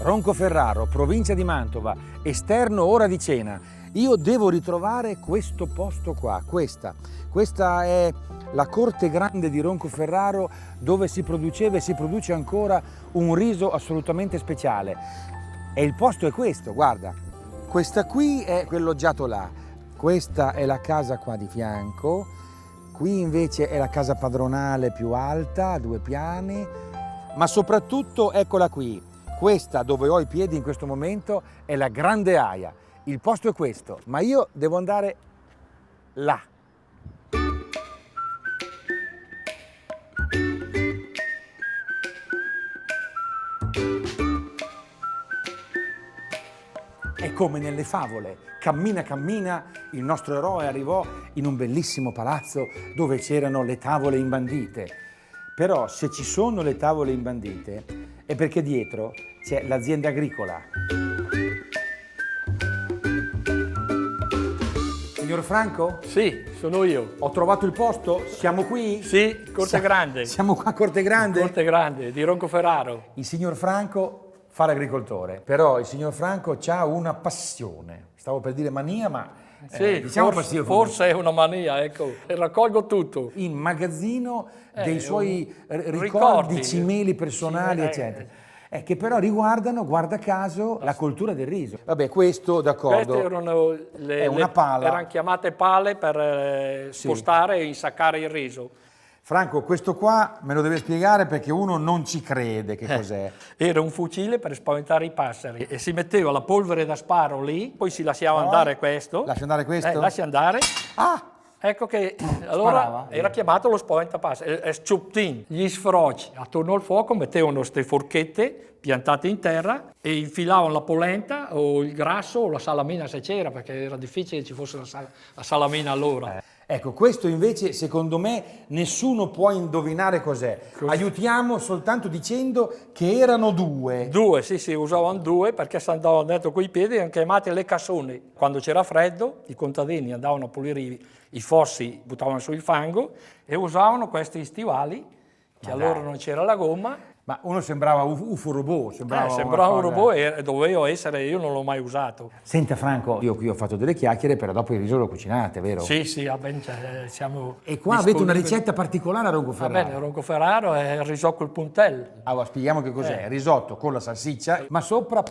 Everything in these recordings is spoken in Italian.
Roncoferraro, provincia di Mantova, esterno ora di Cena. Io devo ritrovare questo posto qua, questa è la corte grande di Roncoferraro, dove si produceva e si produce ancora un riso assolutamente speciale. E il posto è questo, guarda. Questa qui è quel loggiato là, questa è la casa qua di fianco, qui invece è la casa padronale più alta, a 2 piani, ma soprattutto eccola qui, questa dove ho i piedi in questo momento è la Grande Aia. Il posto è questo, ma io devo andare là. È come nelle favole, cammina cammina, il nostro eroe arrivò in un bellissimo palazzo dove c'erano le tavole imbandite. Però se ci sono le tavole imbandite è perché dietro c'è l'azienda agricola. Signor Franco? Sì, sono io. Ho trovato il posto? Siamo qui? Sì, Corte Grande. Siamo qua a Corte Grande? Corte Grande, di Roncoferraro. Il signor Franco fa l'agricoltore, però il signor Franco ha una passione. Stavo per dire mania, ma sì, diciamo forse è una mania, ecco. E raccolgo tutto. In magazzino dei suoi ricordi cimeli personali, eccetera. Che però riguardano, guarda caso, la coltura del riso. Vabbè, questo d'accordo. Queste erano è una pala. Erano chiamate pale per spostare e insaccare il riso. Franco, questo qua me lo deve spiegare perché uno non ci crede che cos'è. Era un fucile per spaventare i passeri e si metteva la polvere da sparo lì, poi si lasciava andare questo. Lascia andare questo? Lascia andare. Ah! Ecco che allora Sparava. era chiamato lo spaventapasseri, è Schuptin. Gli sfroci attorno al fuoco mettevano queste forchette piantate in terra e infilavano la polenta o il grasso o la salamina se c'era, perché era difficile che ci fosse la salamina allora. Ecco, questo invece secondo me nessuno può indovinare cos'è. Aiutiamo soltanto dicendo che erano 2. 2, sì, usavano 2 perché si andavano dentro coi piedi, erano chiamate le cassone. Quando c'era freddo i contadini andavano a pulire i fossi, buttavano su il fango e usavano questi stivali, che allora non c'era la gomma. Ma uno sembrava UFO robot, sembrava un robot e dovevo essere, io non l'ho mai usato. Senta Franco, io qui ho fatto delle chiacchiere, però dopo il riso lo cucinate, vero? Sì, siamo E qua avete una ricetta particolare a Roncoferraro? Va bene, Roncoferraro è il risotto col puntello. Allora, spieghiamo che cos'è. Risotto con la salsiccia, ma sopra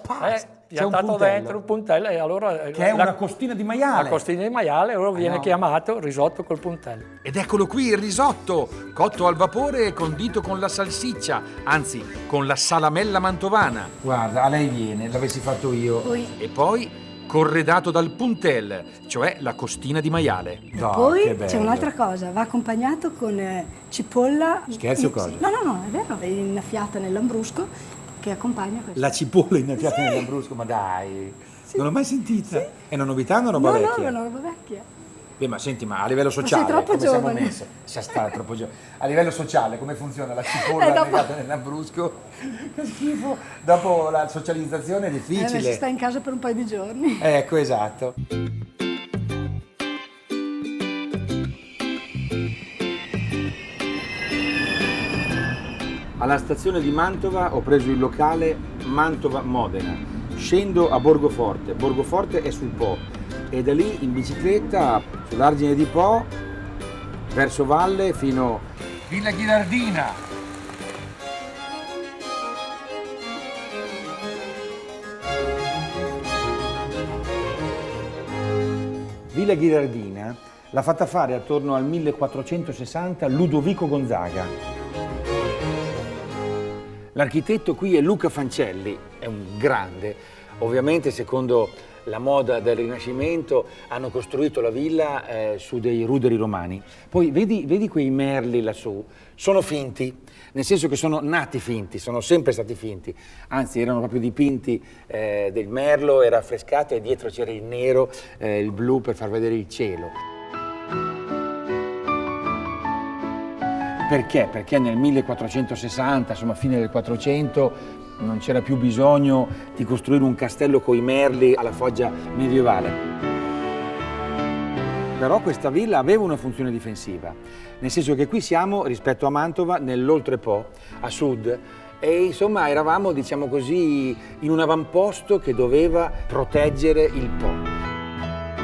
c'è un piantato puntello. dentro un puntello e allora... Che è una costina di maiale. La costina di maiale, allora viene chiamato risotto col puntello. Ed eccolo qui il risotto, cotto al vapore e condito con la salsiccia, anzi con la salamella mantovana. Guarda, a lei viene, l'avessi fatto io. E poi corredato dal puntel, cioè la costina di maiale. E poi c'è un'altra cosa, va accompagnato con cipolla... Scherzi o cosa? No, è vero, è innaffiata nell'ambrusco che accompagna questo. La cipolla innaffiata nell'ambrusco, ma dai, non l'ho mai sentita. È una novità o una roba vecchia? No, è una roba vecchia. Beh, ma senti, ma a livello sociale, sei troppo come siamo giovane. messi? Troppo giovane. A livello sociale, come funziona la cipolla annegata nell'ambrusco? Che schifo. Dopo la socializzazione è difficile. Si sta in casa per un paio di giorni. Ecco, esatto. Alla stazione di Mantova ho preso il locale Mantova-Modena. Scendo a Borgoforte. Borgoforte è sul Po. E da lì in bicicletta sull'argine di Po verso valle fino a Villa Ghirardina. Villa Ghirardina l'ha fatta fare attorno al 1460 Ludovico Gonzaga. L'architetto qui è Luca Fancelli, è un grande, ovviamente secondo la moda del Rinascimento hanno costruito la villa su dei ruderi romani. Poi vedi quei merli lassù, sono finti, nel senso che sono nati finti, sono sempre stati finti, anzi erano proprio dipinti del merlo, era affrescato e dietro c'era il nero, il blu per far vedere il cielo. Perché? Perché nel 1460, insomma fine del 400, non c'era più bisogno di costruire un castello coi merli alla foggia medievale. Però questa villa aveva una funzione difensiva, nel senso che qui siamo, rispetto a Mantova, nell'Oltrepo, a sud, E insomma eravamo, diciamo così, in un avamposto che doveva proteggere il Po.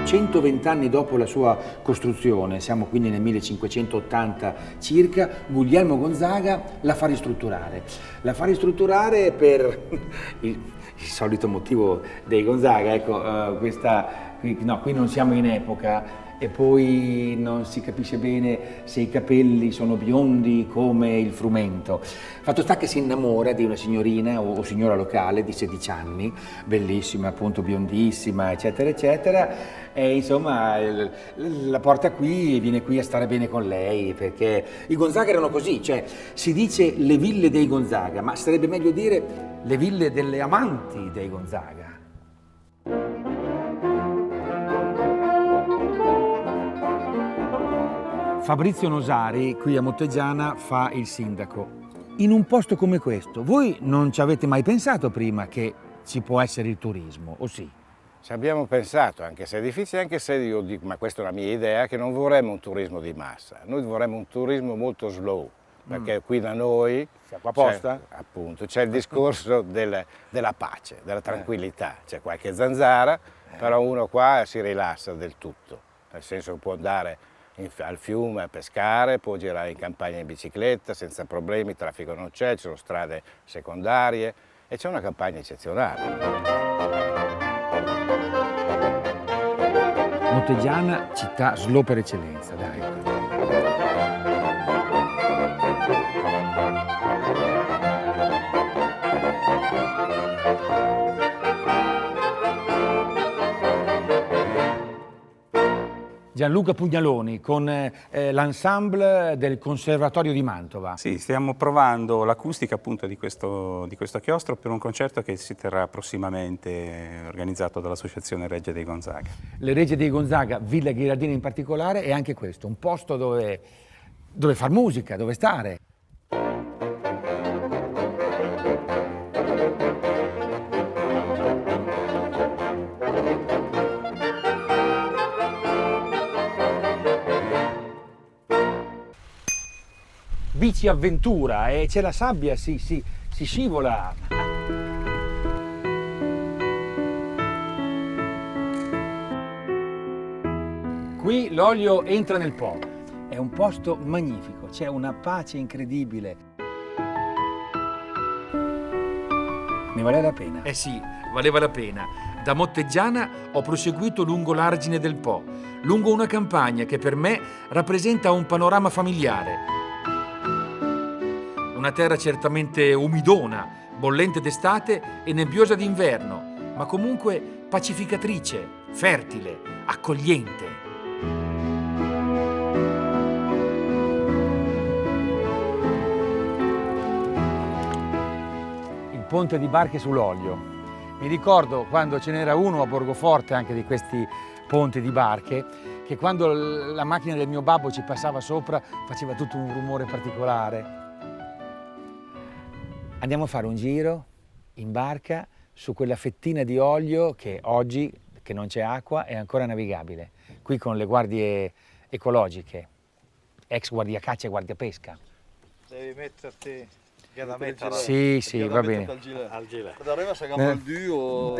120 anni dopo la sua costruzione, siamo quindi nel 1580 circa, Guglielmo Gonzaga la fa ristrutturare. La fa ristrutturare per il solito motivo dei Gonzaga, ecco, qui non siamo in epoca, e poi non si capisce bene se i capelli sono biondi come il frumento. Fatto sta che si innamora di una signorina o signora locale di 16 anni, bellissima, appunto biondissima, eccetera, eccetera, e insomma la porta qui e viene qui a stare bene con lei, perché i Gonzaga erano così, cioè si dice le ville dei Gonzaga, ma sarebbe meglio dire le ville delle amanti dei Gonzaga. Fabrizio Nosari, qui a Motteggiana, fa il sindaco. In un posto come questo, voi non ci avete mai pensato prima che ci può essere il turismo, o sì? Ci abbiamo pensato, anche se è difficile, anche se io dico, ma questa è la mia idea, che non vorremmo un turismo di massa, noi vorremmo un turismo molto slow, perché qui da noi siamo apposta? Appunto, c'è il discorso della pace, della tranquillità, c'è qualche zanzara, però uno qua si rilassa del tutto, nel senso che può andare al fiume a pescare, può girare in campagna in bicicletta senza problemi, il traffico non c'è, ci sono strade secondarie e c'è una campagna eccezionale. Motteggiana, città slow per eccellenza, dai. Gianluca Pugnaloni con l'ensemble del Conservatorio di Mantova. Sì, stiamo provando l'acustica appunto di questo chiostro per un concerto che si terrà prossimamente, organizzato dall'Associazione Regge dei Gonzaga. Le Regge dei Gonzaga, Villa Ghirardini in particolare, è anche questo, un posto dove far musica, dove stare. Bici avventura e c'è la sabbia, si scivola. Qui l'olio entra nel Po, è un posto magnifico, c'è una pace incredibile. Ne vale la pena? Eh sì, valeva la pena. Da Motteggiana ho proseguito lungo l'argine del Po, lungo una campagna che per me rappresenta un panorama familiare. Una terra certamente umidona, bollente d'estate e nebbiosa d'inverno, ma comunque pacificatrice, fertile, accogliente. Il ponte di barche sull'olio. Mi ricordo quando ce n'era uno a Borgoforte, anche di questi ponti di barche, che quando la macchina del mio babbo ci passava sopra faceva tutto un rumore particolare. Andiamo a fare un giro in barca su quella fettina di olio che oggi, che non c'è acqua, è ancora navigabile. Qui con le guardie ecologiche, ex guardia caccia e guardia pesca. Devi metterti da mettere. Sì, va bene. Al gilet. Da arriva se il duo.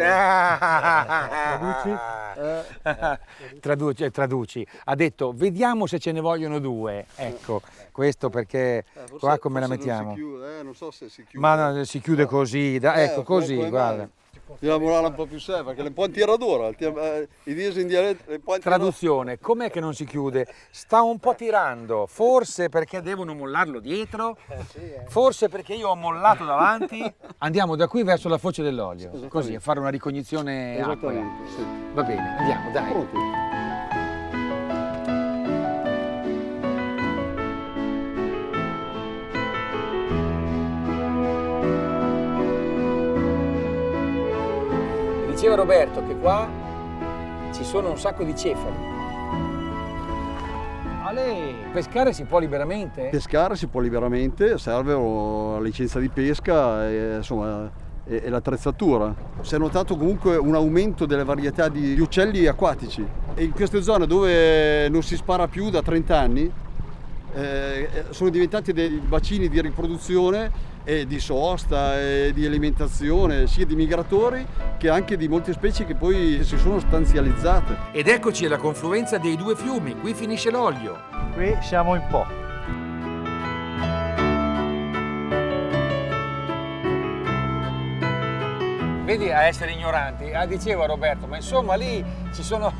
Traduci. Ha detto, vediamo se ce ne vogliono due. Ecco, questo perché qua come la mettiamo? Non so se si chiude. Ma no, si chiude così, ecco così, guarda. Dobbiamo lavorare un po' più sé, perché le un po' in tiradura, i diesi in dialetto, le un po' in Traduzione, com'è che non si chiude? Sta un po' tirando, forse perché devono mollarlo dietro, forse perché io ho mollato davanti. Andiamo da qui verso la foce dell'olio, così, a fare una ricognizione acqua. Sì. Va bene, andiamo, dai. Pronti? Diceva Roberto che qua ci sono un sacco di cefali. Pescare si può liberamente? Pescare si può liberamente, serve la licenza di pesca e, insomma, e l'attrezzatura. Si è notato comunque un aumento delle varietà di uccelli acquatici e in queste zone dove non si spara più da 30 anni sono diventati dei bacini di riproduzione e di sosta e di alimentazione sia di migratori che anche di molte specie che poi si sono stanzializzate. Ed eccoci alla confluenza dei due fiumi, qui finisce l'olio. Qui siamo in Po. Vedi, a essere ignoranti, diceva Roberto, ma insomma lì ci sono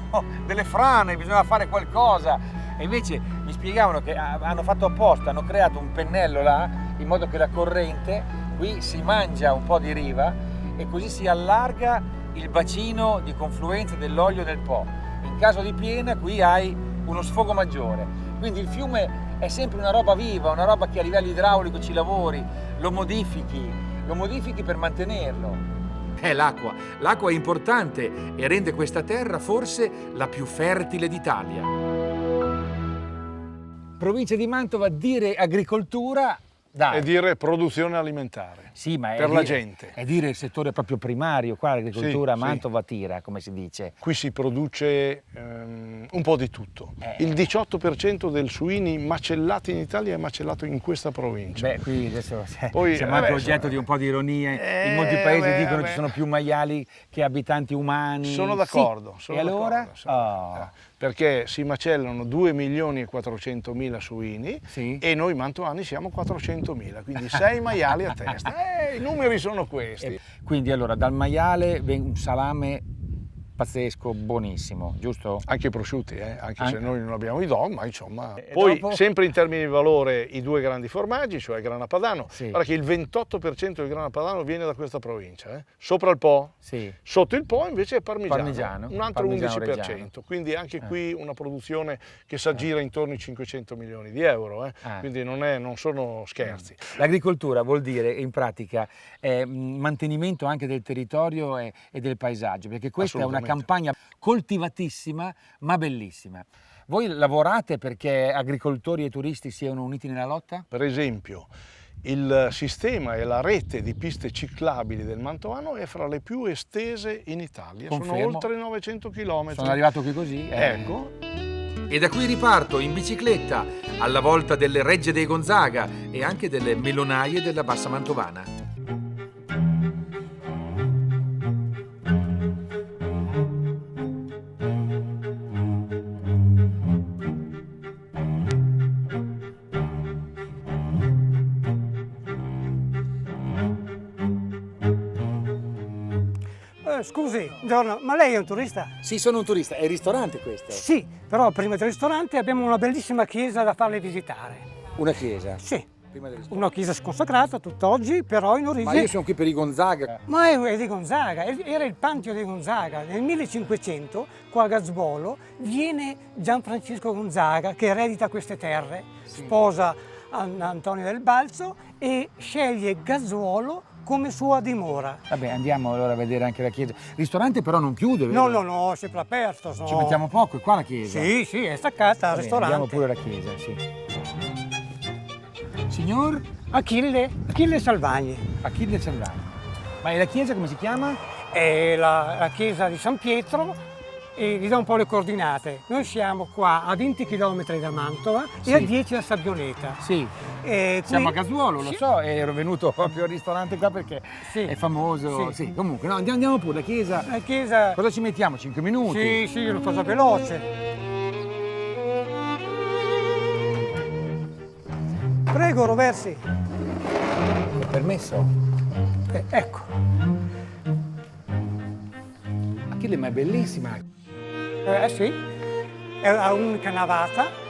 delle frane, bisogna fare qualcosa. E invece mi spiegavano che hanno fatto apposta, hanno creato un pennello là, in modo che la corrente qui si mangia un po' di riva e così si allarga il bacino di confluenza dell'olio del Po. In caso di piena qui hai uno sfogo maggiore. Quindi il fiume è sempre una roba viva, una roba che a livello idraulico ci lavori, lo modifichi per mantenerlo. L'acqua è importante e rende questa terra forse la più fertile d'Italia. Provincia di Mantova, dire agricoltura, dai. E dire produzione alimentare. Sì, ma per la gente. È dire il settore proprio primario, qua l'agricoltura Sì, Mantova tira, come si dice. Qui si produce un po' di tutto. Il 18% dei suini macellati in Italia è macellato in questa provincia. Beh, qui adesso Poi, siamo anche oggetto di un po' di ironie. In molti paesi dicono ci sono più maiali che abitanti umani. Sono d'accordo. Sì. E allora? Perché si macellano 2.400.000 suini Sì. e noi mantovani siamo 400.000, quindi 6 maiali a testa. I numeri sono questi. Quindi allora dal maiale un salame pazzesco, buonissimo, giusto? Anche i prosciutti, anche se noi non abbiamo i dog, ma insomma. E Poi dopo? sempre in termini di valore i due grandi formaggi, cioè il grana padano. Sì. Guarda che il 28% del grana padano viene da questa provincia. Sopra il Po, Sì. sotto il Po invece è Parmigiano, un altro parmigiano 11%. reggiano. Quindi anche qui una produzione che si aggira intorno ai 500 milioni di euro. Quindi non sono scherzi. L'agricoltura vuol dire in pratica mantenimento anche del territorio e del paesaggio, perché questa è una campagna coltivatissima ma bellissima. Voi lavorate perché agricoltori e turisti siano uniti nella lotta? Per esempio, il sistema e la rete di piste ciclabili del Mantovano è fra le più estese in Italia. Confermo. Sono oltre 900 km. Sono arrivato qui così? Ecco. E da qui riparto in bicicletta alla volta delle Regge dei Gonzaga e anche delle melonaie della Bassa Mantovana. Scusi, buongiorno, ma lei è un turista? Sì, sono un turista. È il ristorante questo? Sì, però prima del ristorante abbiamo una bellissima chiesa da farle visitare. Una chiesa? Sì, Prima del ristorante. una chiesa sconsacrata tutt'oggi, però in origine... Ma io sono qui per i Gonzaga. Ma è di Gonzaga, era il Pantio di Gonzaga. Nel 1500, qua a Gazzuolo, viene Gianfrancesco Gonzaga che eredita queste terre, sposa Antonio del Balzo e sceglie Gazzuolo come sua dimora. Vabbè, andiamo allora a vedere anche la chiesa. Il ristorante però non chiude, vero? No, è sempre aperto. Ci mettiamo poco, è qua la chiesa. Sì, è staccata al ristorante. Andiamo pure alla chiesa, sì. Signor? Achille Salvagni. Achille Salvani. Ma e la chiesa come si chiama? È la chiesa di San Pietro e vi do un po' le coordinate. Noi siamo qua a 20 km da Mantova e a 10 da Sabbioneta. Sì. Siamo a Gazzuolo, lo so, ero venuto proprio al ristorante qua perché è famoso. Sì. Comunque, no, andiamo pure, la chiesa. La chiesa... Cosa ci mettiamo? 5 minuti? Sì, una cosa veloce. Prego, Roversi. È permesso? Ecco. Achille, ma è bellissima. Sì, è un'unica navata.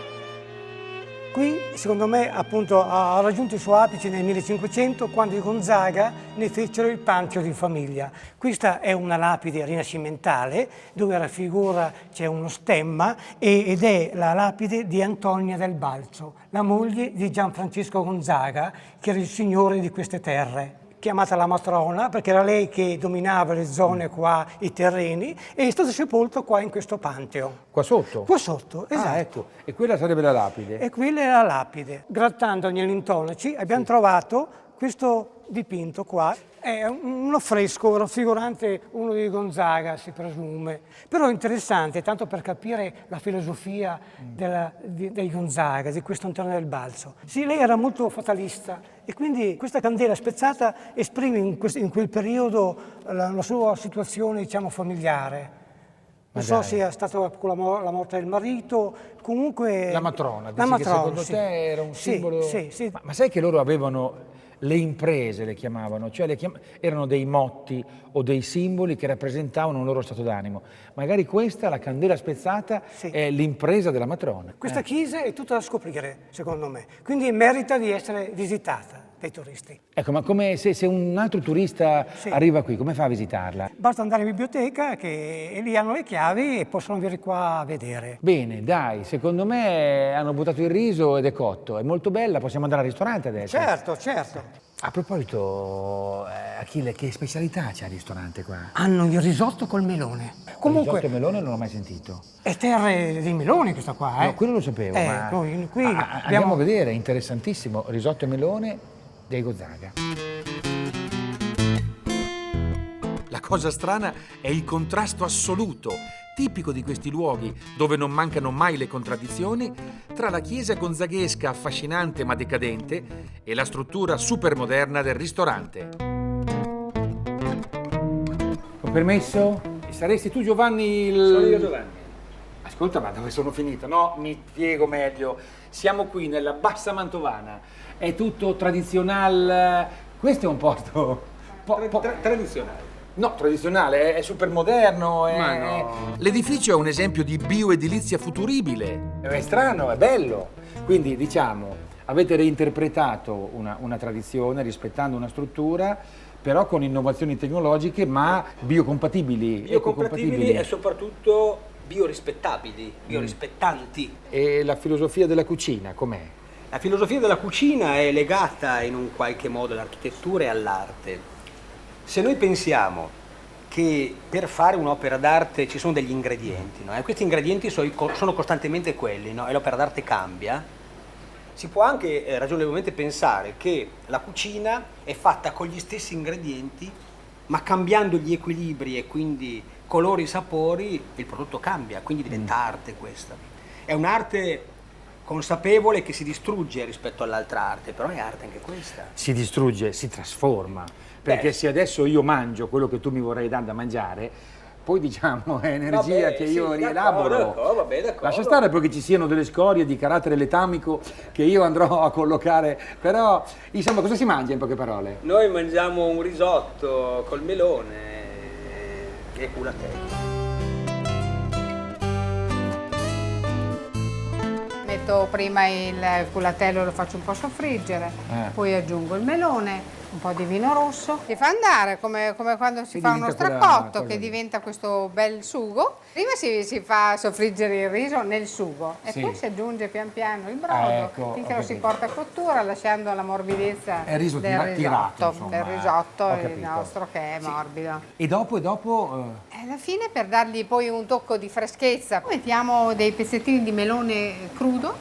Qui, secondo me, appunto, ha raggiunto il suo apice nel 1500, quando i Gonzaga ne fecero il pantio di famiglia. Questa è una lapide rinascimentale, dove raffigura, c'è uno stemma, ed è la lapide di Antonia del Balzo, la moglie di Gianfrancesco Gonzaga, che era il signore di queste terre. Chiamata la matrona, perché era lei che dominava le zone qua, i terreni, e è stato sepolto qua in questo panteo. Qua sotto? Qua sotto, esatto. Ah, ecco. E quella sarebbe la lapide? E quella è la lapide. Grattando negli intonaci abbiamo trovato questo dipinto qua. È un affresco raffigurante uno di Gonzaga, si presume. Però è interessante, tanto per capire la filosofia dei Gonzaga, di questo Antonio del Balzo. Sì, lei era molto fatalista e quindi questa candela spezzata esprime in quel periodo la sua situazione, diciamo, familiare. Non so se è stato con la morte del marito, comunque... La matrona, dici la matrona, che secondo sì. te era un simbolo... Sì. Ma sai che loro avevano le imprese, le chiamavano, cioè erano dei motti o dei simboli che rappresentavano un loro stato d'animo. Magari questa, la candela spezzata, è l'impresa della matrona. Questa chiesa è tutta da scoprire, secondo me, quindi merita di essere visitata dai turisti. Ecco, ma come se un altro turista arriva qui, come fa a visitarla? Basta andare in biblioteca e lì hanno le chiavi e possono venire qua a vedere. Bene, dai, secondo me hanno buttato il riso ed è cotto, è molto bella, possiamo andare al ristorante adesso. Certo. A proposito, Achille, che specialità c'è al ristorante qua? Hanno il risotto col melone. Comunque, Il risotto e melone non l'ho mai sentito. è terre dei meloni questa qua, eh? No, quello lo sapevo, ma qui andiamo a vedere, interessantissimo, risotto e melone dei Gonzaga. La cosa strana è il contrasto assoluto, tipico di questi luoghi, dove non mancano mai le contraddizioni, tra la chiesa gonzaghesca affascinante ma decadente e la struttura supermoderna del ristorante. Con permesso? Saresti tu Giovanni Sono io Giovanni. Ascolta, ma dove sono finito? No, mi spiego meglio. Siamo qui nella Bassa Mantovana. È tutto tradizionale. Questo è un posto... Tradizionale. No, tradizionale, è super moderno. Ma no. L'edificio è un esempio di bioedilizia futuribile. È strano, è bello. Quindi, diciamo, avete reinterpretato una tradizione rispettando una struttura, però con innovazioni tecnologiche, ma biocompatibili. Biocompatibili e soprattutto biorispettabili, biorispettanti. E la filosofia della cucina, com'è? La filosofia della cucina è legata in un qualche modo all'architettura e all'arte. Se noi pensiamo che per fare un'opera d'arte ci sono degli ingredienti, no? E questi ingredienti sono costantemente quelli, no? E l'opera d'arte cambia, si può anche ragionevolmente pensare che la cucina è fatta con gli stessi ingredienti, ma cambiando gli equilibri e quindi colori, sapori, il prodotto cambia, quindi diventa arte questa. È un'arte consapevole che si distrugge rispetto all'altra arte, però è arte anche questa. Si distrugge, si trasforma, perché se adesso io mangio quello che tu mi vorrei dare da mangiare, poi diciamo è energia che io rielaboro. D'accordo. Lascia stare poi che ci siano delle scorie di carattere letamico che io andrò a collocare, però insomma cosa si mangia in poche parole? Noi mangiamo un risotto col melone e culatello. Metto prima il culatello, lo faccio un po' soffriggere, poi aggiungo il melone, un po' di vino rosso. Si fa andare come quando si fa uno stracotto che diventa questo bel sugo. Prima si fa soffriggere il riso nel sugo e poi si aggiunge pian piano il brodo finché lo si porta a cottura lasciando la morbidezza È riso del risotto, tirato, insomma, del risotto il capito. nostro che è morbido. E dopo? Alla fine, per dargli poi un tocco di freschezza, mettiamo dei pezzettini di melone crudo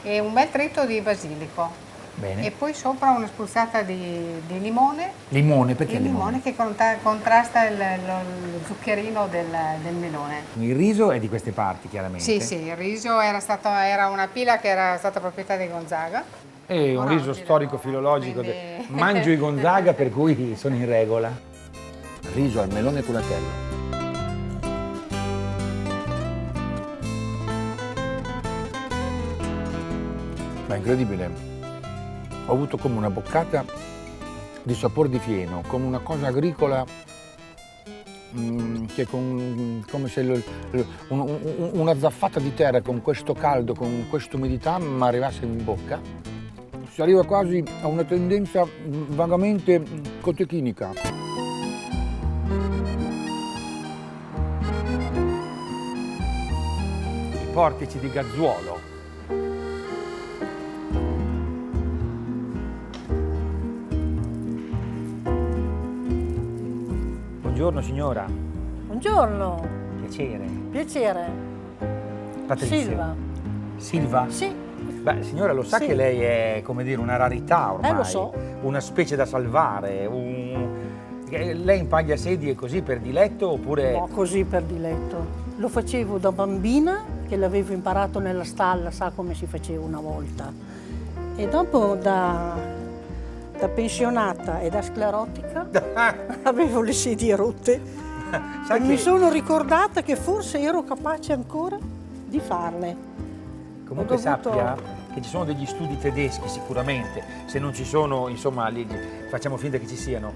e un bel tritto di basilico. Bene. E poi sopra una spruzzata di limone. Limone, perché il limone? Che contrasta lo zuccherino del melone. Il riso è di queste parti, chiaramente. Sì, il riso era una pila che era stata proprietà di Gonzaga. È un riso storico-filologico. quindi... Mangio i Gonzaga, per cui sono in regola. Riso al melone culatello. Ma è incredibile. Ho avuto come una boccata di sapore di fieno, come una cosa agricola, che come se una zaffata di terra con questo caldo, con questa umidità mi arrivasse in bocca. Si arriva quasi a una tendenza vagamente cotechinica. I portici di Gazzuolo. Buongiorno signora. Buongiorno. Piacere. Piacere. Patrizia. Silva. Silva? Sì. Beh, signora, lo sa che lei è, come dire, una rarità ormai. Lo so. Una specie da salvare, Lei impaglia sedie così per diletto oppure... No, così per diletto. Lo facevo da bambina, che l'avevo imparato nella stalla, sa come si faceva una volta. E dopo da pensionata e da sclerotica avevo le sedie rotte. E mi sono ricordata che forse ero capace ancora di farle. Comunque sappia che ci sono degli studi tedeschi sicuramente, se non ci sono, insomma, facciamo finta che ci siano,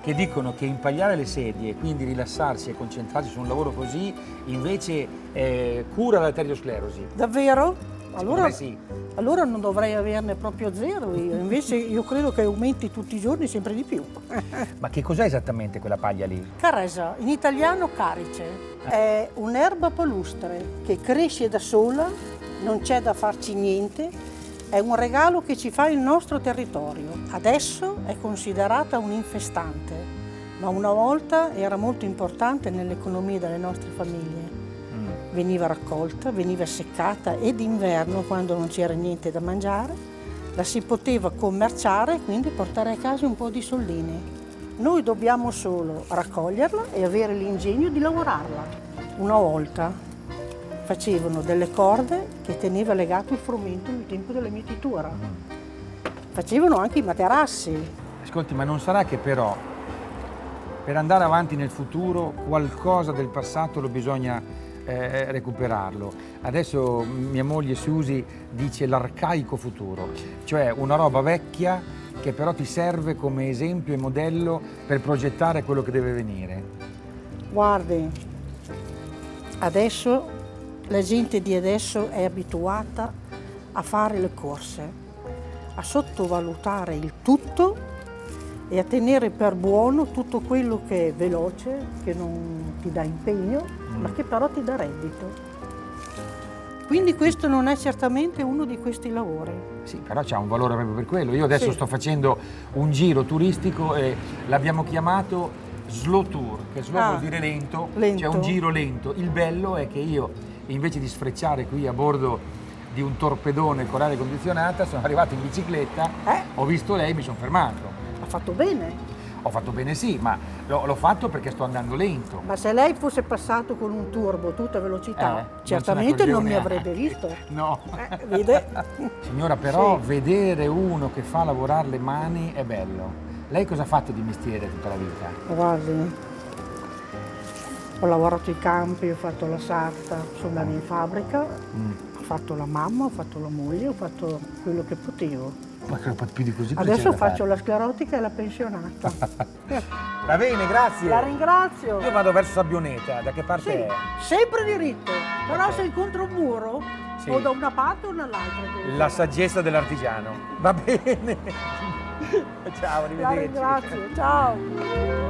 che dicono che impagliare le sedie, quindi rilassarsi e concentrarsi su un lavoro così, invece cura l'arteriosclerosi. Davvero? Allora, sì. Allora non dovrei averne proprio zero io, invece io credo che aumenti tutti i giorni sempre di più. Ma che cos'è esattamente quella paglia lì? Caresa, in italiano carice, è un'erba palustre che cresce da sola, non c'è da farci niente, è un regalo che ci fa il nostro territorio. Adesso è considerata un infestante, ma una volta era molto importante nell'economia delle nostre famiglie. Veniva raccolta, veniva seccata e d'inverno, quando non c'era niente da mangiare, la si poteva commerciare e quindi portare a casa un po' di soldini. Noi dobbiamo solo raccoglierla e avere l'ingegno di lavorarla. Una volta facevano delle corde che teneva legato il frumento nel tempo della mietitura. Facevano anche i materassi. Ascolti, ma non sarà che però per andare avanti nel futuro qualcosa del passato lo bisogna recuperarlo? Adesso mia moglie Susi dice l'arcaico futuro, cioè una roba vecchia che però ti serve come esempio e modello per progettare quello che deve venire. Guardi, adesso la gente di adesso è abituata a fare le corse, a sottovalutare il tutto e a tenere per buono tutto quello che è veloce, che non ti dà impegno, ma che però ti dà reddito. Quindi questo non è certamente uno di questi lavori. Sì, però c'ha un valore proprio per quello. Io adesso sto facendo un giro turistico e l'abbiamo chiamato slow tour, che slow vuol dire lento, cioè un giro lento. Il bello è che io, invece di sfrecciare qui a bordo di un torpedone con aria condizionata, sono arrivato in bicicletta, ho visto lei, mi sono fermato. Ha fatto bene. Ho fatto bene sì, ma l'ho fatto perché sto andando lento. Ma se lei fosse passato con un turbo a tutta velocità, certamente non mi avrebbe visto. No. Vede? Signora, però vedere uno che fa lavorare le mani è bello. Lei cosa ha fatto di mestiere tutta la vita? Guardi, ho lavorato ai campi, ho fatto la sarta, sono andata in fabbrica, ho fatto la mamma, ho fatto la moglie, ho fatto quello che potevo. Ma più di così. Adesso faccio la sclerotica e la pensionata. Va bene, grazie. La ringrazio. Io vado verso Sabbioneta, da che parte è? Sempre diritto, però se incontro un muro o da una parte o dall'altra. La saggezza dell'artigiano. Va bene. Ciao, arrivederci. La ringrazio, ciao.